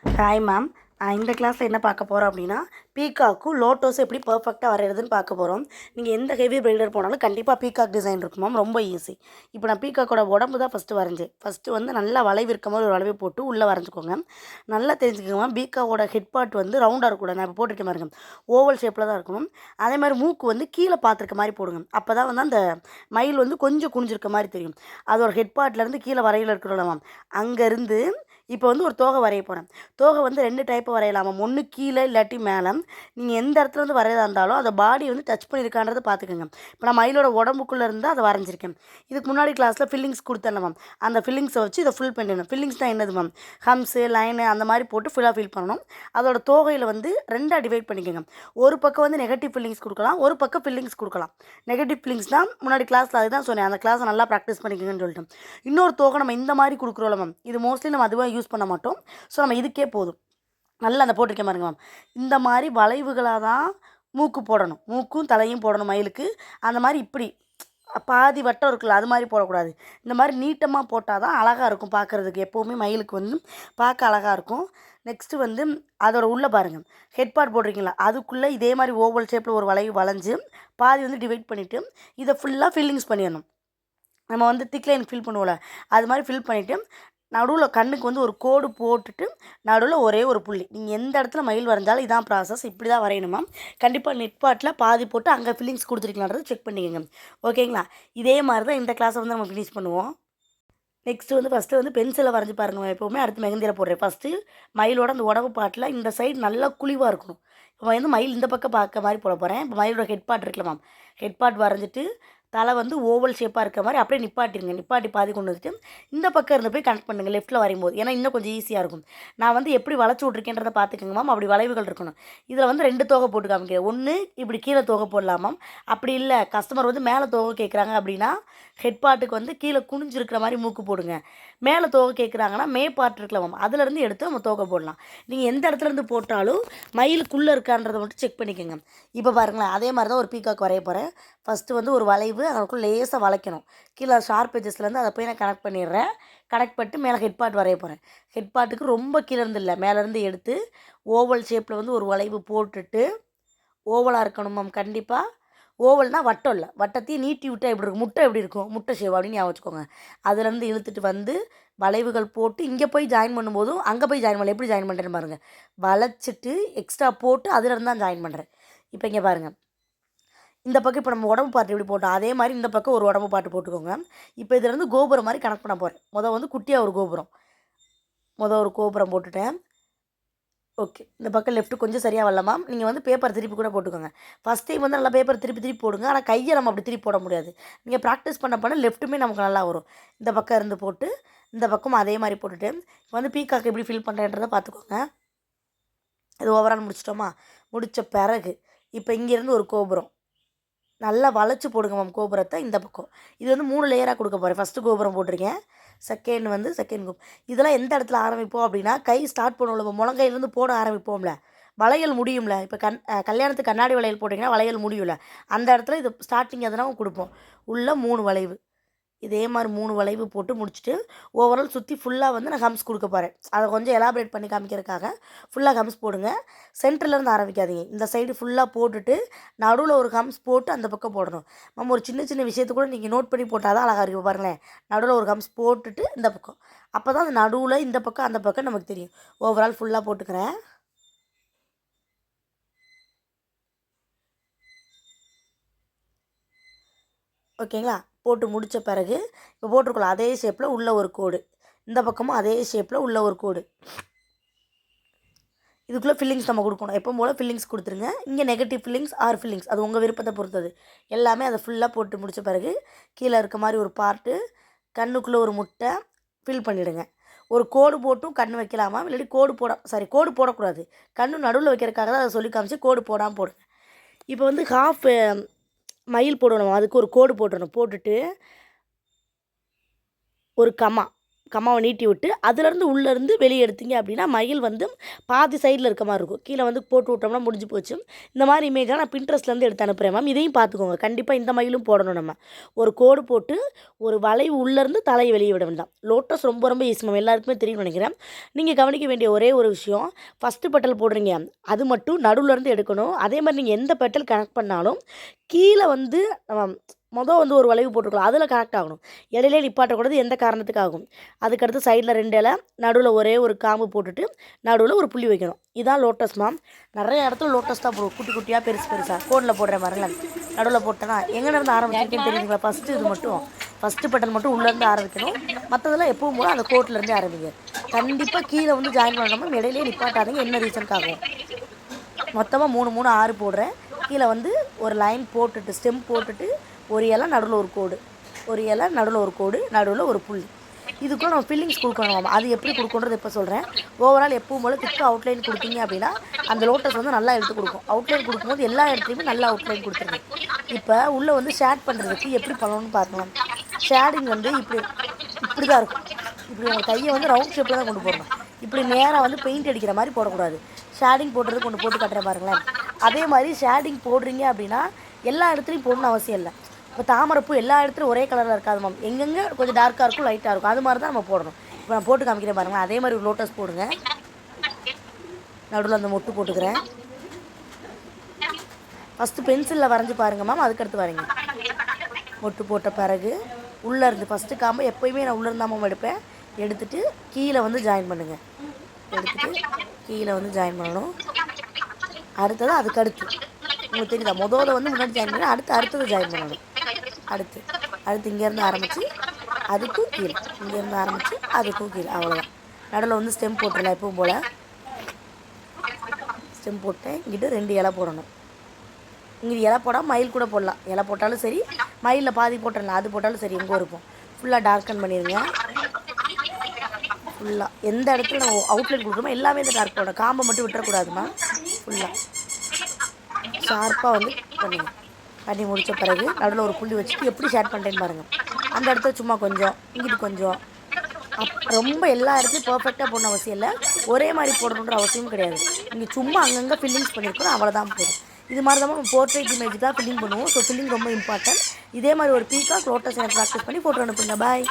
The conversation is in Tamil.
Hi ma'am. இந்த கிளாஸில் என்ன பார்க்க போகிறோம் அப்படின்னா, பீகாக்கும் லோட்டஸும் எப்படி பர்ஃபெக்டாக வரைகிறதுன்னு பார்க்க போகிறோம். நீங்கள் எந்த ஹெவி பில்டர் போனாலும் கண்டிப்பாக பீகாக் டிசைன் இருக்கும் மேம். ரொம்ப ஈஸி. இப்போ நான் பீகாக்கோட உடம்பு தான் ஃபஸ்ட்டு வரைஞ்சேன். ஃபஸ்ட்டு வந்து நல்லா வளைவு இருக்க மாதிரி ஒரு வளைவை போட்டு உள்ளே வரைஞ்சிக்கோங்க. நல்லா தெரிஞ்சுக்கோங்க மேம், பீகாவோட ஹெட் பார்ட் வந்து ரவுண்டாக இருக்கக்கூடாது. நான் இப்போ போட்டுருக்க பாருங்க, ஓவல் ஷேப்பில் தான் இருக்கணும். அதே மாதிரி மூக்கு வந்து கீழே பார்த்துருக்க மாதிரி போடுங்க. அப்போ தான் வந்து அந்த மயில் வந்து கொஞ்சம் குனிஞ்சிருக்க மாதிரி தெரியும். அதோட ஹெட் பார்ட்லேருந்து கீழே வரையில் இருக்கிறோம்ல மேம், அங்கேருந்து இப்போ வந்து ஒரு தோகை வரைய போகிறேன். தோகை வந்து 2 டைப்பு வரையலாம் மேம். ஒன்று கீழே இல்லாட்டி மேலே. நீங்கள் எந்த இடத்துல வந்து வரையதா இருந்தாலும் அதை பாடி வந்து டச் பண்ணியிருக்கான்றதை பார்த்துக்கோங்க. இப்போ நான் மயிலோட உடம்புக்குள்ளே இருந்து அதை வரைஞ்சிருக்கேன். இதுக்கு முன்னாடி கிளாஸில் ஃபில்லிங்ஸ் கொடுத்தேன் மேம். அந்த ஃபில்லிங்ஸை வச்சு இதை ஃபுல் பண்ணிடணும். ஃபில்லிங்ஸ்னால் என்னது மேம்? ஹம்ஸு, லைனு அந்த மாதிரி போட்டு ஃபுல்லாக ஃபில் பண்ணணும். அதோட தோகையில் வந்து 2ஆக டிவைட் பண்ணிக்கோங்க. ஒரு பக்கம் வந்து நெகட்டிவ் ஃபில்லிங்ஸ் கொடுக்கலாம், ஒரு பக்கம் ஃபில்லிங்ஸ் கொடுக்கலாம். நெகட்டிவ் ஃபில்லிங்ஸ் தான் முன்னாடி கிளாஸில் அதுதான் சொன்னேன். அந்த கிளாஸை நல்லா ப்ராக்டிஸ் பண்ணிக்கோங்கன்னு சொல்லிட்டு. இன்னொரு தோகை நம்ம இந்த மாதிரி கொடுக்குறோம்ல மேம், இது மோஸ்ட்லி நம்ம அதுவாக யூஸ் பண்ண மாட்டோம். ஸோ நம்ம இதுக்கே போதும். நல்லா அந்த போட்டிருக்கேன் பாருங்க மேம். இந்த மாதிரி வளைவுகளாக தான் மூக்கு போடணும். மூக்கும் தலையும் போடணும் மயிலுக்கு. அந்த மாதிரி இப்படி பாதி வட்டம் இருக்குல்ல, அது மாதிரி போடக்கூடாது. இந்த மாதிரி நீட்டமாக போட்டால் தான் அழகாக இருக்கும் பார்க்குறதுக்கு. எப்போவுமே மயிலுக்கு வந்து பார்க்க அழகாக இருக்கும். நெக்ஸ்ட்டு வந்து அதோட உள்ளே பாருங்கள், ஹெட் பார்ட் போட்டிருக்கீங்களா, அதுக்குள்ளே இதே மாதிரி ஓவல் ஷேப்பில் ஒரு வளைவு வளைஞ்சு பாதி வந்து டிவைட் பண்ணிவிட்டு இதை ஃபுல்லாக ஃபில்லிங்ஸ் பண்ணிடணும். நம்ம வந்து திக் லைன் ஃபில் பண்ணுவோம்ல, அது மாதிரி ஃபில் பண்ணிவிட்டு நடுவில் கண்ணுக்கு வந்து ஒரு கோடு போட்டுட்டு நடுவில் ஒரே ஒரு புள்ளி. நீங்கள் எந்த இடத்துல மயில் வரைஞ்சாலும் இதான் ப்ராசஸ். இப்படி தான் வரையணுமா. கண்டிப்பாக நெட் பார்ட்டில் பாதி போட்டு அங்கே ஃபில்லிங்ஸ் கொடுத்துருக்கலான்றது செக் பண்ணிக்கோங்க. ஓகேங்களா? இதே மாதிரி தான் இந்த கிளாஸை வந்து நம்ம ஃபினிஷ் பண்ணுவோம். நெக்ஸ்ட்டு வந்து ஃபஸ்ட்டு வந்து பென்சிலை வரைஞ்சி பாருங்கள். எப்போவுமே அடுத்து மெகந்தியில் போடுறேன். ஃபஸ்ட்டு மயிலோட அந்த உடம்பு பாட்டில் இந்த சைடு நல்லா குழிவாக இருக்கணும். இப்போ வந்து மயில் இந்த பக்கம் பார்க்க மாதிரி போட போகிறேன். இப்போ மயிலோட ஹெட் பார்ட் இருக்குல்ல மேம், ஹெட் பார்ட் வரைஞ்சிட்டு தலை வந்து ஓவல் ஷேப்பாக இருக்க மாதிரி அப்படியே நிப்பாட்டிருங்க. நிப்பாட்டி பாதி கொண்டு வந்துட்டு இந்த பக்கம் இருந்து போய் கனெக்ட் பண்ணுங்கள் லெஃப்ட்டில் வரையும்போது. ஏன்னா இன்னும் கொஞ்சம் ஈஸியாக இருக்கும். நான் வந்து எப்படி வளைச்சி விட்ருக்கேன்றதை பார்த்துக்கோங்க மேம். அப்படி வளைவுகள் இருக்கணும். இதில் வந்து 2 தோகை போட்டு காமிக்கிறேன். ஒன்று இப்படி கீழே தோகை போடலாம் மேம். அப்படி இல்லை, கஸ்டமர் வந்து மேலே தோகை கேட்குறாங்க அப்படின்னா ஹெட் பார்ட்டுக்கு வந்து கீழே குனிஞ்சிருக்கிற மாதிரி மூக்கு போடுங்க. மேலே தோகை கேட்குறாங்கன்னா மே பார்ட் இருக்குல்ல மேம், அதுலேருந்து எடுத்து நம்ம தோகை போடலாம். நீங்கள் எந்த இடத்துலேருந்து போட்டாலும் மயிலுக்குள்ளே இருக்கான்றதை மட்டும் செக் பண்ணிக்கோங்க. இப்போ பாருங்களேன், அதே மாதிரி தான் ஒரு பீகாக் வரைய போகிறேன். ஃபஸ்ட்டு வந்து ஒரு வளைவு, அதுக்குள்ளே லேசாக வளைக்கணும். கீழே ஷார்ப் எஜஸ்லேருந்து அதை போய் நான் கனெக்ட் பண்ணிடுறேன். கனெக்ட் பண்ணிட்டு மேலே ஹெட் பார்ட் வரைய போகிறேன். ஹெட் பார்ட்டுக்கு ரொம்ப கீழேருந்து இல்லை, மேலேருந்து எடுத்து ஓவல் ஷேப்பில் வந்து ஒரு வளைவு போட்டுட்டு, ஓவலாக இருக்கணும் மேம் கண்டிப்பாக. ஓவல்னால் வட்டம் இல்லை, வட்டத்தையும் நீட்டி விட்டால் எப்படி இருக்கும், முட்டை எப்படி இருக்கும், முட்டை ஷேப் அப்படின்னு ஞாபகம் வச்சுக்கோங்க. அதுலேருந்து இழுத்துட்டு வந்து வளைவுகள் போட்டு இங்கே போய் ஜாயின் பண்ணும்போதும் அங்கே போய் ஜாயின் பண்ணல. எப்படி ஜாயின் பண்ணுறேன்னு பாருங்கள். வளைச்சிட்டு எக்ஸ்ட்ரா போட்டு அதுலேருந்து தான் ஜாயின் பண்ணுறேன். இப்போ இங்கே பாருங்கள், இந்த பக்கம் இப்போ நம்ம உடம்பு பாட்டு எப்படி போட்டோம் அதே மாதிரி இந்த பக்கம் ஒரு உடம்பு பாட்டு போட்டுக்கோங்க. இப்போ இதிலேருந்து கோபுரம் மாதிரி கனெக்ட் பண்ண போகிறேன். வந்து குட்டியாக ஒரு கோபுரம், ஒரு கோபுரம் போட்டுட்டேன். ஓகே, இந்த பக்கம் லெஃப்ட்டு கொஞ்சம் சரியாக வரலாமா. நீங்கள் வந்து பேப்பர் திருப்பி கூட போட்டுக்கோங்க. ஃபஸ்ட் டைம் வந்து நல்லா பேப்பர் திருப்பி திருப்பி போடுங்க. ஆனால் கையை நம்ம அப்படி திருப்பி போட முடியாது. நீங்கள் ப்ராக்டிஸ் பண்ண லெஃப்ட்டுமே நமக்கு நல்லா வரும். இந்த பக்கம் இருந்து போட்டு இந்த பக்கம் அதே மாதிரி போட்டுட்டு வந்து பீகாக் எப்படி ஃபில் பண்ணுறேன்றதை பார்த்துக்கோங்க. இது ஓவரால் முடிச்சிட்டோமா. முடித்த பிறகு இப்போ இங்கேருந்து ஒரு கோபுரம் நல்லா வளைச்சி போடுங்க மேம் கோபுரத்தை. இந்த பக்கம் இது வந்து 3 லேயராக கொடுக்க போகிறேன். ஃபஸ்ட்டு கோபுரம் போட்டிருக்கேன், செகண்ட் கோபுரம். இதெல்லாம் எந்த இடத்துல ஆரம்பிப்போம் அப்படின்னா, கை ஸ்டார்ட் பண்ணுவோம்ல, இப்போ முழங்கையிலேருந்து போட ஆரம்பிப்போம்ல, வளையல் முடியும்ல. இப்போ கல்யாணத்துக்கு கண்ணாடி வளையல் போட்டிங்கன்னா வளையல் முடியும்ல, அந்த இடத்துல இது ஸ்டார்டிங் எதனா கொடுப்போம். உள்ளே 3 வளைவு, இதே மாதிரி 3 வளைவு போட்டு முடிச்சுட்டு ஓவரால் சுற்றி ஃபுல்லாக வந்து நான் ஹம்ஸ் கொடுக்க போகிறேன். அதை கொஞ்சம் எலாபரேட் பண்ணி காமிக்கிறதுக்காக ஃபுல்லாக ஹம்ஸ் போடுங்க. சென்டர்லேருந்து ஆரம்பிக்காதீங்க. இந்த சைடு ஃபுல்லாக போட்டுட்டு நடுவில் ஒரு ஹம்ஸ் போட்டு அந்த பக்கம் போடணும். நம்ம ஒரு சின்ன சின்ன விஷயத்தை கூட நீங்கள் நோட் பண்ணி போட்டால் தான் அழகாக இருக்கும். பாருங்களேன், நடுவில் ஒரு ஹம்ஸ் போட்டுட்டு இந்த பக்கம், அப்போ தான் அந்த நடுவில் இந்த பக்கம் அந்த பக்கம் நமக்கு தெரியும். ஓவரால் ஃபுல்லாக போட்டுக்கிறேன். ஓகேங்களா? போட்டு முடித்த பிறகு இப்போ போட்டிருக்கலாம் அதே ஷேப்பில் உள்ள ஒரு கோடு, இந்த பக்கமும் அதே ஷேப்பில் உள்ள ஒரு கோடு. இதுக்குள்ளே ஃபில்லிங்ஸ் நம்ம கொடுக்கணும். எப்போ போல் ஃபில்லிங்ஸ் கொடுத்துருங்க. இங்கே நெகட்டிவ் ஃபில்லிங்ஸ் ஆர் ஃபில்லிங்ஸ் அது உங்கள் விருப்பத்தை பொறுத்தது. எல்லாமே அதை ஃபுல்லாக போட்டு முடித்த பிறகு கீழே இருக்க மாதிரி ஒரு பார்ட்டு, கண்ணுக்குள்ளே ஒரு முட்டை ஃபில் பண்ணிவிடுங்க. ஒரு கோடு போட்டும் கண் வைக்கலாமா, இல்லாட்டி கோடு போடக்கூடாது. கண்ணு நடுவில் வைக்கிறதுக்காக தான் அதை சொல்லி காமிச்சு கோடு போடாமல் போடுங்க. இப்போ வந்து ஹாஃப் மயில் போடணும், அதுக்கு ஒரு கோடு போட்டுடணும். போட்டுட்டு ஒரு கம்மாவை நீட்டி விட்டு அதுலேருந்து உள்ளேருந்து வெளியே எடுத்தீங்க அப்படின்னா மயில் வந்து பாதி சைடில் இருக்க மாதிரி இருக்கும். கீழே வந்து போட்டு விட்டோம்னா முடிஞ்சு போச்சு. இந்த மாதிரி இமேஜாக நான் பின்ட்ரெஸ்ட்லேருந்து எடுத்து அனுப்புகிறேன் மேம். இதையும் பார்த்துக்கோங்க. கண்டிப்பாக இந்த மயிலும் போடணும். நம்ம ஒரு கோடு போட்டு ஒரு வளைவு உள்ளேருந்து தலையை வெளியே விட வேண்டாம். லோட்டஸ் ரொம்ப ரொம்ப ஈஸி மேம். எல்லாருக்குமே தெரியும்னு நினைக்கிறேன். நீங்கள் கவனிக்க வேண்டிய ஒரே ஒரு விஷயம், ஃபஸ்ட்டு பெட்டல் போடுறீங்க அது மட்டும் நடுவுலேருந்து எடுக்கணும். அதே மாதிரி நீங்கள் எந்த பெட்டல் கனெக்ட் பண்ணாலும் கீழே வந்து வந்து ஒரு வளைவு போட்டுருக்கலாம், அதில் கனெக்ட் ஆகணும். இடையிலே நிப்பாட்டக்கூடாது, எந்த காரணத்துக்காகும். அதுக்கடுத்து சைடில் 2 இலை, நடுவில் ஒரே ஒரு காம்பு போட்டுட்டு நடுவில் ஒரு புள்ளி வைக்கணும். இதான் லோட்டஸ் மேம். நிறைய இடத்துல லோட்டஸ் தான் போடுவோம், குட்டி குட்டியாக பெருசு பெருசாக. கோடில் போடுறேன் பாருங்களேன். நடுவில் போட்டேன்னா எங்கேருந்து ஆரம்பிச்சிருக்கேன்னு தெரியுங்களா? ஃபஸ்ட்டு இது மட்டும் ஃபஸ்ட்டு பட்டன் மட்டும் உள்ளேருந்து ஆரம்பிக்கணும். மற்றதெல்லாம் எப்பவும் போல அந்த கோட்டிலேருந்தே ஆரம்பிங்க. கண்டிப்பாக கீழே வந்து ஜாயின் பண்ணாமல் இடையிலே நிப்பாட்டாதீங்க. என்ன ரீசனுக்காகும்? மொத்தமாக 3 6 போடுறேன். கீழே வந்து ஒரு லைன் போட்டுட்டு ஸ்டெம் போட்டுட்டு ஒரு இலை நடுவில் ஒரு கோடு, ஒரு இலை நடுவில் ஒரு கோடு, நடுவில் ஒரு புள்ளி. இதுக்கும் நம்ம ஃபில்லிங்ஸ் கொடுக்கணும். அது எப்படி கொடுக்கணுன்றது இப்போ சொல்கிறேன். ஓவரால் எப்பவும் போல் திக்கு அவுட்லைன் கொடுத்தீங்க அப்படின்னா அந்த லோட்டஸ் வந்து நல்லா எடுத்து கொடுக்கும். அவுட்லைன் கொடுக்கும்போது எல்லா இடத்துலையுமே நல்லா அவுட்லைன் கொடுத்துருங்க. இப்போ உள்ளே வந்து ஷேட் பண்ணுறதுக்கு எப்படி பண்ணணும்னு பார்க்கலாம். ஷேடிங் வந்து இப்படி தான் இருக்கும். இப்படி உங்கள் கையை வந்து ரவுண்ட் ஷேப்பில் தான் கொண்டு போடணும். இப்படி நேராக வந்து பெயிண்ட் அடிக்கிற மாதிரி போடக்கூடாது. ஷேடிங் போடுறது கொண்டு போட்டு கட்டுற பாருங்களேன். அதே மாதிரி ஷேடிங் போடுறீங்க அப்படின்னா எல்லா இடத்துலையும் போடணும்னு அவசியம் இல்லை. இப்போ தாமரைப்பூ எல்லா இடத்துலையும் ஒரே கலரில் இருக்காது மேம். எங்கெங்கே கொஞ்சம் டார்க்காக இருக்கும், லைட்டாக இருக்கும், அது மாதிரி தான் நம்ம போடணும். இப்போ நான் போட்டு காமிக்கிறேன் பாருங்களேன். அதே மாதிரி ஒரு லோட்டஸ் போடுங்க. நடுவில் அந்த மொட்டு போட்டுக்கிறேன். ஃபஸ்ட்டு பென்சிலில் வரைஞ்சி பாருங்கள் மேம். அதுக்கடுத்து வரைங்க. மொட்டு போட்ட பிறகு உள்ளேருந்து ஃபஸ்ட்டு காம்பை எப்போயுமே நான் உள்ளேருந்து தான் மேம் எடுப்பேன். எடுத்துகிட்டு கீழே வந்து ஜாயின் பண்ணுங்கள். எடுத்துகிட்டு கீழே வந்து ஜாயின் பண்ணணும். அடுத்தது அதுக்கடுத்து உங்களுக்கு தெரியுதா? முதல்ல வந்து முன்னாடி ஜாயின் பண்ணி அடுத்தது ஜாயின் பண்ணணும். அடுத்து இங்கேருந்து ஆரம்பித்து அதுக்கும் கீழே, இங்கேருந்து ஆரம்பித்து அதுக்கும் கீழே, அவ்வளோதான். நடுவில் வந்து ஸ்டெம் போட்டுடலாம். எப்பவும் போல் ஸ்டெம் போட்டேன். இங்கிட்ட 2 இலை போடணும். இங்கே இலை போடாமல் மயில் கூட போடலாம். இலை போட்டாலும் சரி, மயிலில் பாதி போட்டுடலாம், அது போட்டாலும் சரி. எங்கே இருக்கும் ஃபுல்லாக டார்க்கன் பண்ணிடுங்க. ஃபுல்லாக எந்த இடத்துல நம்ம அவுட்லைன் கொடுக்குறோமோ எல்லாமே இந்த டார்க் போடணும். காம்பை மட்டும் விட்டுறக்கூடாதுமா. ஃபுல்லாக ஷார்ப்பாக வந்து பண்ணி முடித்த பிறகு நடுவில் ஒரு புள்ளி வச்சுட்டு எப்படி ஷேட் பண்ணுறேன்னு பாருங்கள். அந்த இடத்துல சும்மா கொஞ்சம், இங்கிட்டு கொஞ்சம், ரொம்ப எல்லா இடத்துலையும் பர்ஃபெக்டாக போடணும் அவசியம் இல்லை. ஒரே மாதிரி போடணுன்ற அவசியமும் கிடையாது. நீங்கள் சும்மா அங்கங்கே ஃபில்லிங்ஸ் பண்ணியிருக்கணும், அவ்வளோதான் போதும். இது மாதிரி தான் நம்ம போர்ட்ரேட் இமேஜ் தான் ஃபில்லிங் பண்ணுவோம். ஸோ ஃபில்லிங் ரொம்ப இம்பார்ட்டன்ட். இதே மாதிரி ஒரு பீகாக் லோட்டஸ் எனக்கு ப்ராக்டிஸ் பண்ணி ஃபோட்டோ அனுப்புங்க. பாய்.